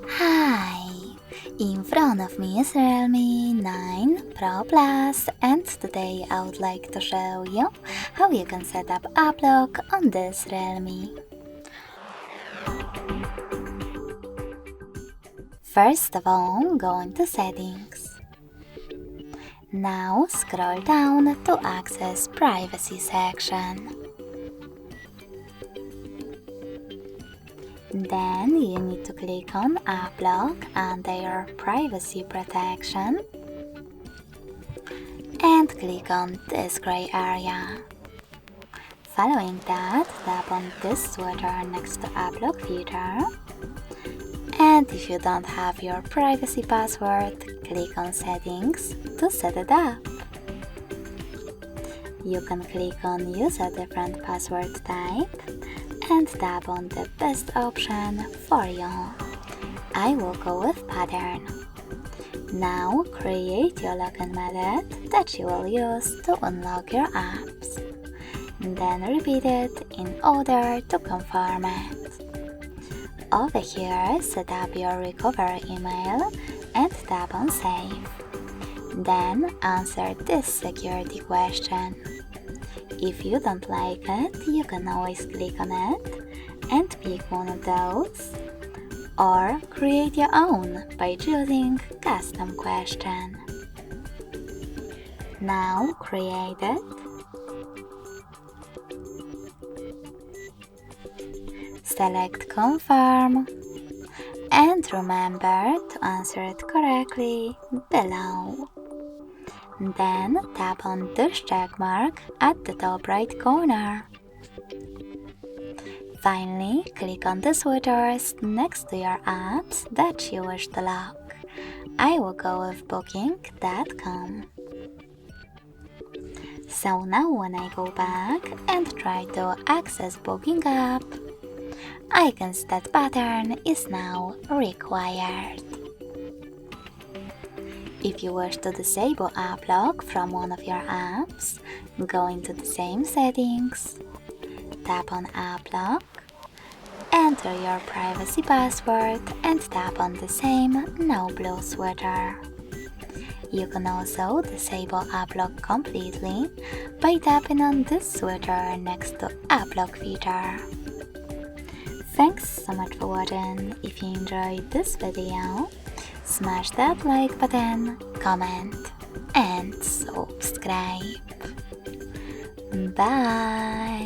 Hi! In front of me is REALME 9 Pro Plus, and today I would like to show you how you can set up app lock on this REALME. First of all, go into Settings. Now scroll down to access Privacy section. Then you need to click on App Lock under your Privacy Protection and click on this gray area. Following that, tap on this sweater next to App Lock feature. And if you don't have your privacy password, click on Settings to set it up. You can click on Use a different password type and tap on the best option for you. I will go with pattern. Now create your login method that you will use to unlock your apps. Then repeat it in order to confirm it. Over here, set up your recovery email and tap on Save. Then answer this security question. If you don't like it, you can always click on it and pick one of those, or create your own by choosing Custom Question. Now create it. Select Confirm and remember to answer it correctly below. Then tap on this check mark at the top right corner. Finally, click on the switchers next to your apps that you wish to lock. I will go with Booking.com. So now when I go back and try to access Booking app, I can see that pattern is now required. If you wish to disable app lock from one of your apps, go into the same settings, tap on app lock, enter your privacy password and tap on the same no blue sweater. You can also disable app lock completely by tapping on this sweater next to app lock feature. Thanks so much for watching. If you enjoyed this video, smash that like button, comment and subscribe. Bye!